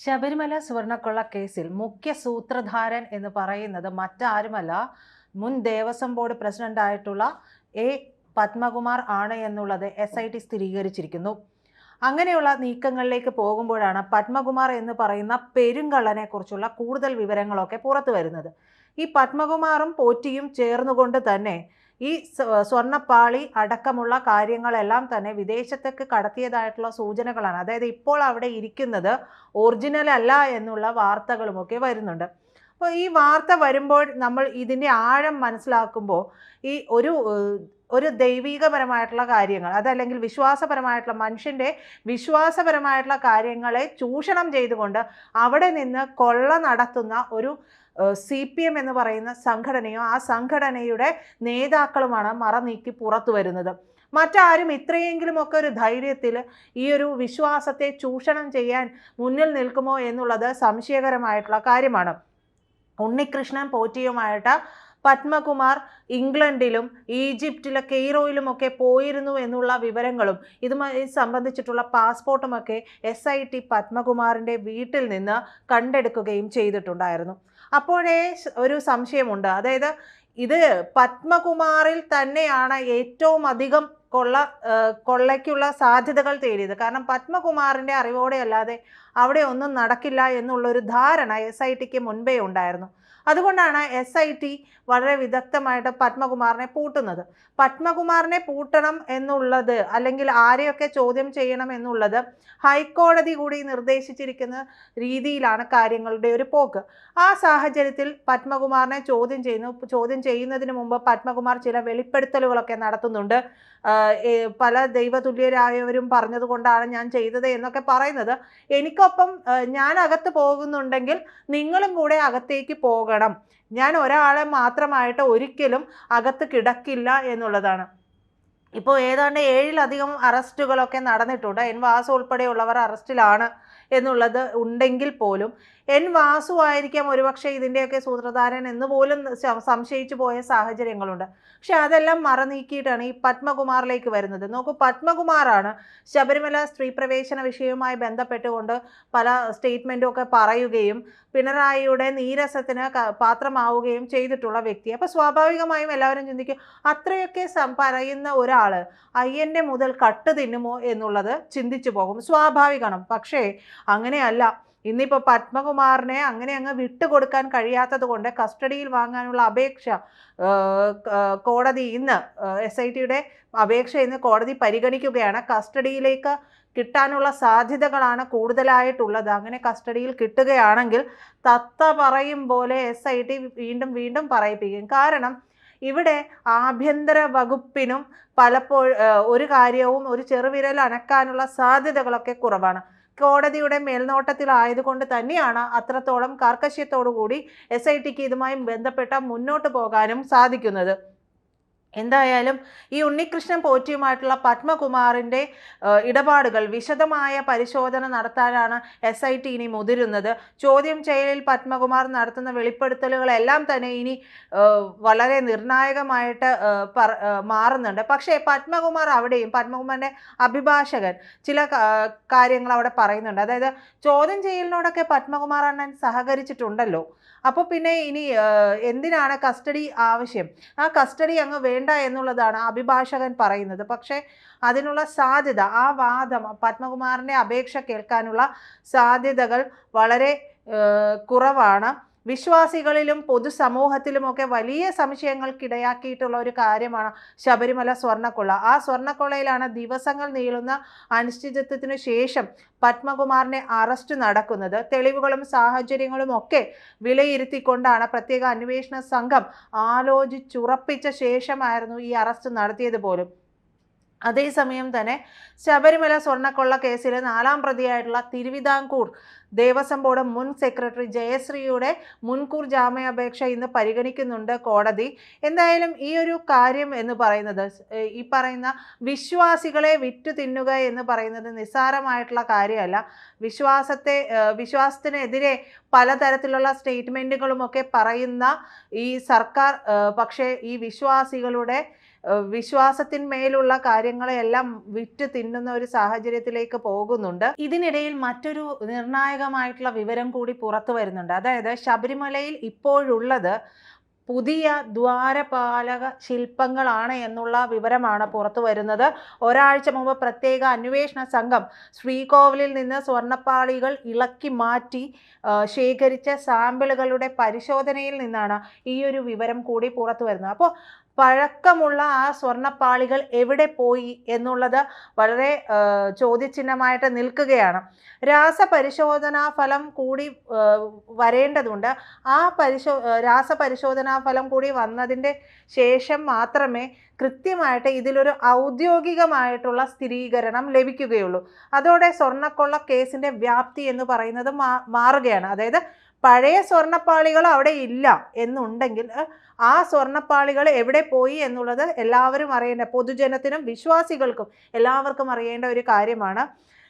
ശബരിമല സ്വർണ്ണക്കൊള്ള കേസിൽ മുഖ്യ സൂത്രധാരൻ എന്ന് പറയുന്നത് മറ്റാരുമല്ല, മുൻ ദേവസ്വം ബോർഡ് പ്രസിഡന്റായിട്ടുള്ള എ പത്മകുമാർ ആണ് എന്നുള്ളത് SIT സ്ഥിരീകരിച്ചിരിക്കുന്നു. അങ്ങനെയുള്ള നീക്കങ്ങളിലേക്ക് പോകുമ്പോഴാണ് പത്മകുമാർ എന്ന് പറയുന്ന പെരുങ്കള്ളനെ കുറിച്ചുള്ള കൂടുതൽ വിവരങ്ങളൊക്കെ പുറത്തു വരുന്നത്. ഈ പത്മകുമാറും പോറ്റിയും ചേർന്നുകൊണ്ട് തന്നെ ഈ സ്വർണ്ണപ്പാളി അടക്കമുള്ള കാര്യങ്ങളെല്ലാം തന്നെ വിദേശത്തേക്ക് കടത്തിയതായിട്ടുള്ള സൂചനകളാണ്. അതായത് ഇപ്പോൾ അവിടെ ഇരിക്കുന്നത് ഒറിജിനൽ അല്ല എന്നുള്ള വാർത്തകളുമൊക്കെ വരുന്നുണ്ട്. അപ്പോൾ ഈ വാർത്ത വരുമ്പോൾ നമ്മൾ ഇതിൻ്റെ ആഴം മനസ്സിലാക്കുമ്പോൾ ഈ ഒരു ദൈവികപരമായിട്ടുള്ള കാര്യങ്ങൾ, അതല്ലെങ്കിൽ വിശ്വാസപരമായിട്ടുള്ള മനുഷ്യൻ്റെ വിശ്വാസപരമായിട്ടുള്ള കാര്യങ്ങളെ ചൂഷണം ചെയ്തുകൊണ്ട് അവിടെ നിന്ന് കൊള്ള നടത്തുന്ന ഒരു CPM എന്ന് പറയുന്ന സംഘടനയോ ആ സംഘടനയുടെ നേതാക്കളുമാണ് മറ നീക്കി പുറത്തു വരുന്നത്. മറ്റാരും ഇത്രയെങ്കിലുമൊക്കെ ഒരു ധൈര്യത്തിൽ ഈ ഒരു വിശ്വാസത്തെ ചൂഷണം ചെയ്യാൻ മുന്നിൽ നിൽക്കുമോ എന്നുള്ളത് സംശയകരമായിട്ടുള്ള കാര്യമാണ്. ഉണ്ണികൃഷ്ണൻ പോറ്റിയുമായിട്ട് പത്മകുമാർ ഇംഗ്ലണ്ടിലും ഈജിപ്തിലെ കെയ്റോയിലുമൊക്കെ പോയിരുന്നു എന്നുള്ള വിവരങ്ങളും ഇതുമായി സംബന്ധിച്ചിട്ടുള്ള പാസ്പോർട്ടുമൊക്കെ SIT പത്മകുമാറിൻ്റെ വീട്ടിൽ നിന്ന് കണ്ടെടുക്കുകയും ചെയ്തിട്ടുണ്ടായിരുന്നു. അപ്പോഴേ ഒരു സംശയമുണ്ട്. അതായത് ഇത് പത്മകുമാറിൽ തന്നെയാണ് ഏറ്റവും അധികം കൊള്ളയ്ക്കുള്ള സാധ്യതകൾ തേടിയത്. കാരണം പത്മകുമാറിൻ്റെ അറിവോടെ അല്ലാതെ അവിടെ ഒന്നും നടക്കില്ല എന്നുള്ളൊരു ധാരണ SITക്ക് മുൻപേ ഉണ്ടായിരുന്നു. അതുകൊണ്ടാണ് SIT വളരെ വിദഗ്ധമായിട്ട് പത്മകുമാറിനെ പൂട്ടുന്നത്. പത്മകുമാറിനെ പൂട്ടണം എന്നുള്ളത്, അല്ലെങ്കിൽ ആരെയൊക്കെ ചോദ്യം ചെയ്യണം എന്നുള്ളത് ഹൈക്കോടതി കൂടി നിർദ്ദേശിച്ചിരിക്കുന്ന രീതിയിലാണ് കാര്യങ്ങളുടെ ഒരു പോക്ക്. ആ സാഹചര്യത്തിൽ പത്മകുമാറിനെ ചോദ്യം ചെയ്യുന്നതിന് മുമ്പ് പത്മകുമാർ ചില വെളിപ്പെടുത്തലുകളൊക്കെ നടത്തുന്നുണ്ട്. പല ദൈവതുല്യരായവരും പറഞ്ഞതുകൊണ്ടാണ് ഞാൻ ചെയ്തത് എന്നൊക്കെ പറയുന്നത്. എനിക്കൊപ്പം ഞാൻ അകത്ത് പോകുന്നുണ്ടെങ്കിൽ നിങ്ങളും കൂടെ അകത്തേക്ക് പോകണം, ഞാൻ ഒരാളെ മാത്രമായിട്ട് ഒരിക്കലും അകത്ത് കിടക്കില്ല എന്നുള്ളതാണ്. ഇപ്പോൾ ഏതാണ്ട് 7-ലധികം അറസ്റ്റുകളൊക്കെ നടന്നിട്ടുണ്ട്. N വാസു ഉൾപ്പെടെയുള്ളവർ അറസ്റ്റിലാണ് എന്നുള്ളത് ഉണ്ടെങ്കിൽ പോലും N വാസു ആയിരിക്കാം ഒരുപക്ഷെ ഇതിൻ്റെയൊക്കെ സൂത്രധാരൻ എന്ന് പോലും സംശയിച്ചു പോയ സാഹചര്യങ്ങളുണ്ട്. പക്ഷെ അതെല്ലാം മറനീക്കിയിട്ടാണ് ഈ പത്മകുമാറിലേക്ക് വരുന്നത്. നോക്കൂ, പത്മകുമാറാണ് ശബരിമല സ്ത്രീ പ്രവേശന വിഷയവുമായി ബന്ധപ്പെട്ടുകൊണ്ട് പല സ്റ്റേറ്റ്മെൻറ്റും ഒക്കെ പറയുകയും പിണറായിയുടെ നീരസത്തിന് പാത്രമാവുകയും ചെയ്തിട്ടുള്ള വ്യക്തി. അപ്പോൾ സ്വാഭാവികമായും എല്ലാവരും ചിന്തിക്കും, അത്രയൊക്കെ പറയുന്ന ഒരാൾ അയ്യൻ്റെ മുതൽ കട്ട് തിന്നുമോ എന്നുള്ളത് ചിന്തിച്ചു പോകും. സ്വാഭാവികമാണ്. പക്ഷേ അങ്ങനെയല്ല. ഇന്നിപ്പോൾ പത്മകുമാറിനെ അങ്ങനെ അങ്ങ് വിട്ടുകൊടുക്കാൻ കഴിയാത്തത് കൊണ്ട് കസ്റ്റഡിയിൽ വാങ്ങാനുള്ള അപേക്ഷ കോടതി ഇന്ന് SITയുടെ അപേക്ഷ ഇന്ന് കോടതി പരിഗണിക്കുകയാണ്. കസ്റ്റഡിയിലേക്ക് കിട്ടാനുള്ള സാധ്യതകളാണ് കൂടുതലായിട്ടുള്ളത്. അങ്ങനെ കസ്റ്റഡിയിൽ കിട്ടുകയാണെങ്കിൽ തത്ത പറയും പോലെ SIT വീണ്ടും പറയിപ്പിക്കും. കാരണം ഇവിടെ ആഭ്യന്തര വകുപ്പിനും പലപ്പോഴും ഒരു കാര്യവും ഒരു ചെറുവിരൽ അനക്കാനുള്ള സാധ്യതകളൊക്കെ കുറവാണ്. കോടതിയുടെ മേൽനോട്ടത്തിലായതുകൊണ്ട് തന്നെയാണ് അത്രത്തോളം കാർക്കശ്യത്തോടു കൂടി SITക്ക് ഇതുമായി ബന്ധപ്പെട്ട മുന്നോട്ട് പോകാനും സാധിക്കുന്നത്. എന്തായാലും ഈ ഉണ്ണികൃഷ്ണൻ പോറ്റിയുമായിട്ടുള്ള പത്മകുമാറിൻ്റെ ഇടപാടുകൾ വിശദമായ പരിശോധന നടത്താനാണ് SIT ഇനി മുതിരുന്നത്. ചോദ്യം ചെയ്യലിൽ പത്മകുമാർ നടത്തുന്ന വെളിപ്പെടുത്തലുകളെല്ലാം തന്നെ ഇനി വളരെ നിർണായകമായിട്ട് മാറുന്നുണ്ട്. പക്ഷേ പത്മകുമാർ അവിടെയും പത്മകുമാറിൻ്റെ അഭിഭാഷകൻ ചില കാര്യങ്ങൾ അവിടെ പറയുന്നുണ്ട്. അതായത് ചോദ്യം ചെയ്യലിനോടൊക്കെ പത്മകുമാർ അണ്ണൻ സഹകരിച്ചിട്ടുണ്ടല്ലോ, അപ്പോൾ പിന്നെ ഇനി എന്തിനാണ് കസ്റ്റഡി ആവശ്യം? ആ കസ്റ്റഡി അങ്ങ് വേണ്ട എന്നുള്ളതാണ് അഭിഭാഷകൻ പറയുന്നത്. പക്ഷേ അതിനുള്ള സാധ്യത, ആ വാദം, പത്മകുമാറിൻ്റെ അപേക്ഷ കേൾക്കാനുള്ള സാധ്യതകൾ വളരെ കുറവാണ്. വിശ്വാസികളിലും പൊതുസമൂഹത്തിലുമൊക്കെ വലിയ സംശയങ്ങൾക്കിടയാക്കിയിട്ടുള്ള ഒരു കാര്യമാണ് ശബരിമല സ്വർണ്ണക്കൊള്ള. ആ സ്വർണ്ണക്കൊള്ളയിലാണ് ദിവസങ്ങൾ നീളുന്ന അനിശ്ചിതത്വത്തിനു ശേഷം പത്മകുമാറിനെ അറസ്റ്റ് നടക്കുന്നത്. തെളിവുകളും സാഹചര്യങ്ങളും ഒക്കെ വിലയിരുത്തിക്കൊണ്ടാണ് പ്രത്യേക അന്വേഷണ സംഘം ആലോചിച്ചുറപ്പിച്ച ശേഷമായിരുന്നു ഈ അറസ്റ്റ് നടത്തിയത് പോലും. അതേസമയം തന്നെ ശബരിമല സ്വർണ്ണക്കൊള്ള കേസിൽ 4ാം പ്രതിയായിട്ടുള്ള തിരുവിതാംകൂർ ദേവസ്വം ബോർഡ് മുൻ സെക്രട്ടറി ജയശ്രീയുടെ മുൻകൂർ ജാമ്യാപേക്ഷ ഇന്ന് പരിഗണിക്കുന്നുണ്ട് കോടതി. എന്തായാലും ഈ ഒരു കാര്യം എന്ന് പറയുന്നത്, ഈ പറയുന്ന വിശ്വാസികളെ വിറ്റു തിന്നുക എന്ന് പറയുന്നത് നിസ്സാരമായിട്ടുള്ള കാര്യമല്ല. വിശ്വാസത്തിനെതിരെ പലതരത്തിലുള്ള സ്റ്റേറ്റ്മെൻറ്റുകളുമൊക്കെ പറയുന്ന ഈ സർക്കാർ പക്ഷേ ഈ വിശ്വാസികളുടെ വിശ്വാസത്തിന്മേലുള്ള കാര്യങ്ങളെല്ലാം വിറ്റ് തിന്നുന്ന ഒരു സാഹചര്യത്തിലേക്ക് പോകുന്നുണ്ട്. ഇതിനിടയിൽ മറ്റൊരു നിർണായകമായിട്ടുള്ള വിവരം കൂടി പുറത്തു വരുന്നുണ്ട്. അതായത് ശബരിമലയിൽ ഇപ്പോഴുള്ളത് പുതിയ ദ്വാരപാലക ശില്പങ്ങളാണ് എന്നുള്ള വിവരമാണ് പുറത്തു വരുന്നത്. ഒരാഴ്ച മുമ്പ് പ്രത്യേക അന്വേഷണ സംഘം ശ്രീകോവിലിൽ നിന്ന് സ്വർണ്ണപ്പാളികൾ ഇളക്കി മാറ്റി ശേഖരിച്ച സാമ്പിളുകളുടെ പരിശോധനയിൽ നിന്നാണ് ഈ ഒരു വിവരം കൂടി പുറത്തു വരുന്നത്. അപ്പോൾ പഴക്കമുള്ള ആ സ്വർണ്ണപ്പാളികൾ എവിടെ പോയി എന്നുള്ളത് വളരെ ചോദ്യചിഹ്നമായിട്ട് നിൽക്കുകയാണ്. രാസപരിശോധനാ ഫലം കൂടി വരേണ്ടതുണ്ട്. ആ രാസപരിശോധനാ ഫലം കൂടി വന്നതിൻ്റെ ശേഷം മാത്രമേ കൃത്യമായിട്ട് ഇതിലൊരു ഔദ്യോഗികമായിട്ടുള്ള സ്ഥിരീകരണം ലഭിക്കുകയുള്ളൂ. അതോടെ സ്വർണ്ണക്കൊള്ള കേസിൻ്റെ വ്യാപ്തി എന്ന് പറയുന്നത് മാറുകയാണ്. അതായത് പഴയ സ്വർണ്ണപ്പാളികൾ അവിടെ ഇല്ല എന്നുണ്ടെങ്കിൽ ആ സ്വർണ്ണപ്പാളികൾ എവിടെ പോയി എന്നുള്ളത് എല്ലാവരും അറിയേണ്ട, പൊതുജനത്തിനും വിശ്വാസികൾക്കും എല്ലാവർക്കും അറിയേണ്ട ഒരു കാര്യമാണ്.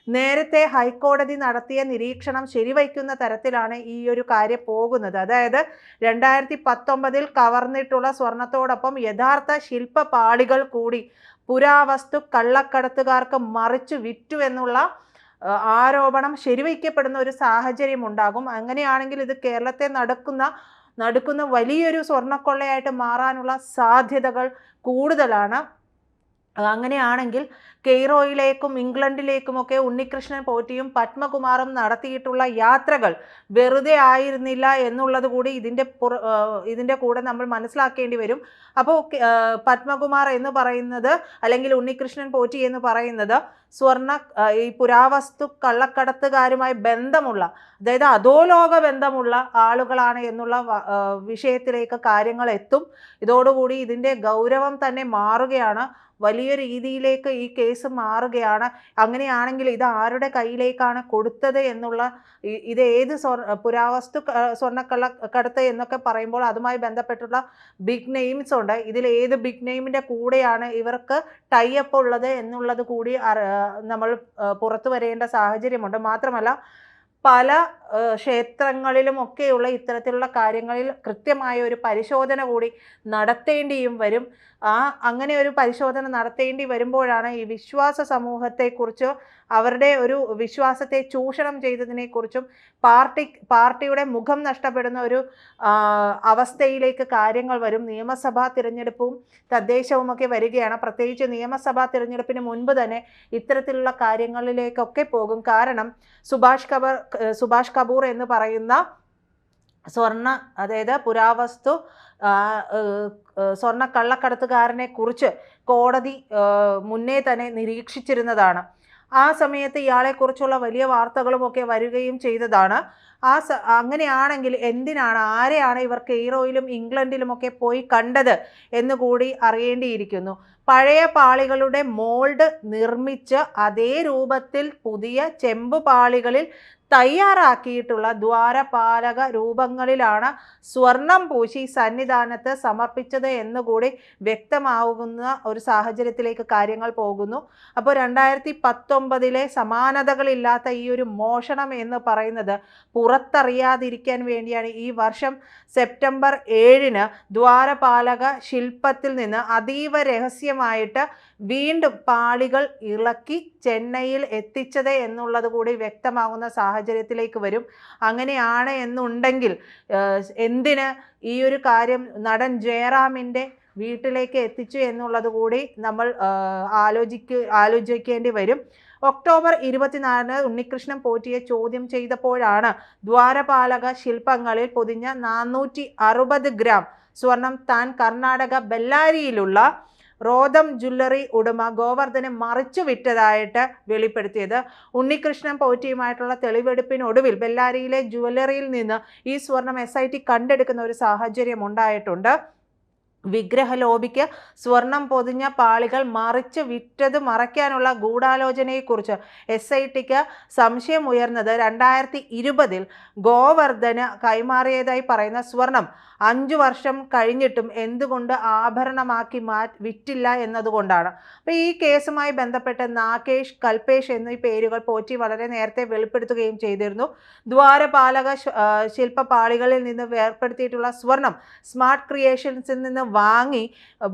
നേരത്തെ ഹൈക്കോടതി നടത്തിയ നിരീക്ഷണം ശരിവയ്ക്കുന്ന തരത്തിലാണ് ഈ ഒരു കാര്യം പോകുന്നത്. അതായത് 2019 കവർന്നിട്ടുള്ള സ്വർണത്തോടൊപ്പം യഥാർത്ഥ ശില്പപാളികൾ കൂടി പുരാവസ്തു കള്ളക്കടത്തുകാർക്ക് മറിച്ചു വിറ്റു എന്നുള്ള ആരോപണം ശരിവയ്ക്കപ്പെടുന്ന ഒരു സാഹചര്യം ഉണ്ടാകും. അങ്ങനെയാണെങ്കിൽ ഇത് കേരളത്തെ നടക്കുന്ന വലിയൊരു സ്വർണ്ണക്കൊള്ളയായിട്ട് മാറാനുള്ള സാധ്യതകൾ കൂടുതലാണ്. അങ്ങനെയാണെങ്കിൽ കെയ്റോയിലേക്കും ഇംഗ്ലണ്ടിലേക്കുമൊക്കെ ഉണ്ണികൃഷ്ണൻ പോറ്റിയും പത്മകുമാറും നടത്തിയിട്ടുള്ള യാത്രകൾ വെറുതെ ആയിരുന്നില്ല എന്നുള്ളത് കൂടി ഇതിൻ്റെ കൂടെ നമ്മൾ മനസ്സിലാക്കേണ്ടി വരും. അപ്പോൾ പത്മകുമാർ എന്ന് പറയുന്നത് അല്ലെങ്കിൽ ഉണ്ണികൃഷ്ണൻ പോറ്റി എന്ന് പറയുന്നത് ഈ പുരാവസ്തു കള്ളക്കടത്തുകാരുമായി ബന്ധമുള്ള, അതായത് അധോലോക ബന്ധമുള്ള ആളുകളാണ് എന്നുള്ള വിഷയത്തിലേക്ക് കാര്യങ്ങൾ എത്തും. ഇതോടുകൂടി ഇതിൻ്റെ ഗൗരവം തന്നെ മാറുകയാണ്. വലിയ രീതിയിലേക്ക് ഈ കേസ് മാറുകയാണ്. അങ്ങനെയാണെങ്കിൽ ഇത് ആരുടെ കയ്യിലേക്കാണ് കൊടുത്തത് എന്നുള്ള, ഇത് ഏത് പുരാവസ്തു സ്വർണ്ണക്കള്ളക്കടത്ത് എന്നൊക്കെ പറയുമ്പോൾ അതുമായി ബന്ധപ്പെട്ടുള്ള ബിഗ് നെയിംസ് ഉണ്ട്. ഇതിൽ ഏത് ബിഗ് നെയിമിൻ്റെ കൂടെയാണ് ഇവർക്ക് ടൈ അപ്പ് ഉള്ളത് എന്നുള്ളത് കൂടി നമ്മൾ പുറത്തു വരേണ്ട സാഹചര്യമുണ്ട്. മാത്രമല്ല പല ക്ഷേത്രങ്ങളിലുമൊക്കെയുള്ള ഇത്തരത്തിലുള്ള കാര്യങ്ങളിൽ കൃത്യമായ ഒരു പരിശോധന കൂടി നടത്തേണ്ടിയും വരും. അങ്ങനെ ഒരു പരിശോധന നടത്തേണ്ടി വരുമ്പോഴാണ് ഈ വിശ്വാസ സമൂഹത്തെക്കുറിച്ചോ അവരുടെ ഒരു വിശ്വാസത്തെ ചൂഷണം ചെയ്തതിനെക്കുറിച്ചും പാർട്ടിയുടെ മുഖം നഷ്ടപ്പെടുന്ന ഒരു അവസ്ഥയിലേക്ക് കാര്യങ്ങൾ വരും. നിയമസഭാ തിരഞ്ഞെടുപ്പും തദ്ദേശവുമൊക്കെ വരികയാണ്. പ്രത്യേകിച്ച് നിയമസഭാ തിരഞ്ഞെടുപ്പിന് മുൻപ് തന്നെ ഇത്തരത്തിലുള്ള കാര്യങ്ങളിലേക്കൊക്കെ പോകും. കാരണം സുഭാഷ് കപൂർ എന്ന് പറയുന്ന അതായത് പുരാവസ്തു സ്വർണ്ണ കള്ളക്കടത്തുകാരനെ കുറിച്ച് കോടതി മുന്നേ തന്നെ നിരീക്ഷിച്ചിരുന്നതാണ്. ആ സമയത്ത് ഇയാളെക്കുറിച്ചുള്ള വലിയ വാർത്തകളുമൊക്കെ വരികയും ചെയ്തതാണ്. അങ്ങനെയാണെങ്കിൽ ആരെയാണ് ഇവർ കെയ്റോയിലും ഇംഗ്ലണ്ടിലുമൊക്കെ പോയി കണ്ടത് എന്നുകൂടി അറിയേണ്ടിയിരിക്കുന്നു. പഴയ പാളികളുടെ മോൾഡ് നിർമ്മിച്ച് അതേ രൂപത്തിൽ പുതിയ ചെമ്പ് പാളികളിൽ തയ്യാറാക്കിയിട്ടുള്ള ദ്വാരപാലക രൂപങ്ങളിലാണ് സ്വർണം പൂശി സന്നിധാനത്ത് സമർപ്പിച്ചത് എന്നുകൂടി വ്യക്തമാവുന്ന ഒരു സാഹചര്യത്തിലേക്ക് കാര്യങ്ങൾ പോകുന്നു. അപ്പോൾ 2019 സമാനതകളില്ലാത്ത ഈ ഒരു മോഷണം എന്ന് പറയുന്നത് പുറത്തറിയാതിരിക്കാൻ വേണ്ടിയാണ് ഈ വർഷം സെപ്റ്റംബർ 7 ദ്വാരപാലക ശില്പത്തിൽ നിന്ന് അതീവ രഹസ്യമായിട്ട് വീണ്ടും പാളികൾ ഇളക്കി ചെന്നൈയിൽ എത്തിച്ചത് എന്നുള്ളത് കൂടി വ്യക്തമാകുന്ന സാഹചര്യത്തിലേക്ക് വരും. അങ്ങനെയാണ് എന്നുണ്ടെങ്കിൽ എന്തിന് ഈ ഒരു കാര്യം നടൻ ജയറാമിൻ്റെ വീട്ടിലേക്ക് എത്തിച്ചു എന്നുള്ളത് കൂടി നമ്മൾ ആലോചിക്കേണ്ടി വരും. ഒക്ടോബർ 24 ഉണ്ണികൃഷ്ണൻ പോറ്റിയെ ചോദ്യം ചെയ്തപ്പോഴാണ് ദ്വാരപാലക ശില്പങ്ങളിൽ പൊതിഞ്ഞ 460 ഗ്രാം സ്വർണം താൻ കർണാടക ബെല്ലാരിയിലുള്ള റോദം ജ്വല്ലറി ഉടമ ഗോവർദ്ധന് മറിച്ചു വിറ്റതായിട്ട് വെളിപ്പെടുത്തിയത്. ഉണ്ണികൃഷ്ണൻ പോറ്റിയുമായിട്ടുള്ള തെളിവെടുപ്പിനൊടുവിൽ ബെല്ലാരിയിലെ ജ്വല്ലറിയിൽ നിന്ന് ഈ സ്വർണം SIT കണ്ടെടുക്കുന്ന ഒരു സാഹചര്യം ഉണ്ടായിട്ടുണ്ട്. വിഗ്രഹ ലോബിക്ക് സ്വർണം പൊതിഞ്ഞ പാളികൾ മറിച്ച് വിറ്റത് മറയ്ക്കാനുള്ള ഗൂഢാലോചനയെക്കുറിച്ച് SITക്ക് സംശയം ഉയർന്നത് 2020 ഗോവർദ്ധന് കൈമാറിയതായി പറയുന്ന സ്വർണം 5 വർഷം കഴിഞ്ഞിട്ടും എന്തുകൊണ്ട് ആഭരണമാക്കി വിറ്റില്ല എന്നതുകൊണ്ടാണ്. അപ്പോൾ ഈ കേസുമായി ബന്ധപ്പെട്ട് നാഗേഷ്, കൽപേഷ് എന്നീ പേരുകൾ പോറ്റി വളരെ നേരത്തെ വെളിപ്പെടുത്തുകയും ചെയ്തിരുന്നു. ദ്വാരപാലക ശില്പപാളികളിൽ നിന്ന് വേർപ്പെടുത്തിയിട്ടുള്ള സ്വർണം സ്മാർട്ട് ക്രിയേഷൻസിൽ നിന്ന് വാങ്ങി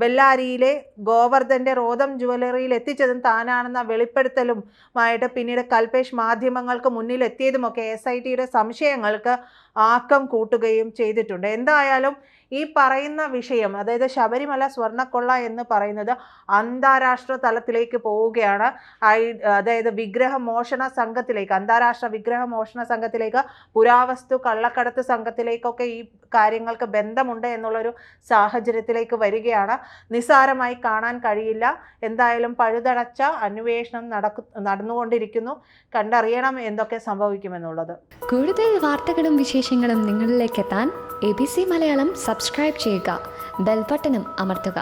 ബെല്ലാരിയിലെ ഗോവർദ്ധൻ്റെ റോദം ജുവലറിയിൽ എത്തിച്ചതും താനാണെന്ന വെളിപ്പെടുത്തലുമായിട്ട് പിന്നീട് കൽപേഷ് മാധ്യമങ്ങൾക്ക് മുന്നിൽ എത്തിയതുമൊക്കെ SITയുടെ സംശയങ്ങൾക്ക് ആക്കം കൂട്ടുകയും ചെയ്തിട്ടുണ്ട്. എന്തായാലും ഈ പറയുന്ന വിഷയം, അതായത് ശബരിമല സ്വർണ്ണക്കൊള്ള എന്ന് പറയുന്നത് അന്താരാഷ്ട്ര തലത്തിലേക്ക് പോവുകയാണ്. അതായത് അന്താരാഷ്ട്ര വിഗ്രഹ മോഷണ സംഘത്തിലേക്ക്, പുരാവസ്തു കള്ളക്കടത്ത് സംഘത്തിലേക്കൊക്കെ ഈ കാര്യങ്ങൾക്ക് ബന്ധമുണ്ട് എന്നുള്ളൊരു സാഹചര്യത്തിലേക്ക് വരികയാണ്. നിസ്സാരമായി കാണാൻ കഴിയില്ല. എന്തായാലും പഴുതടച്ച അന്വേഷണം നടന്നുകൊണ്ടിരിക്കുന്നു. കണ്ടറിയണം എന്തൊക്കെ സംഭവിക്കുമെന്നുള്ളത്. കൂടുതൽ വാർത്തകളും വിശേഷങ്ങളും നിങ്ങളിലേക്ക് എത്താൻ ABC മലയാളം സബ്സ്ക്രൈബ് ചെയ്യുക, ബെൽ ബട്ടണും അമർത്തുക.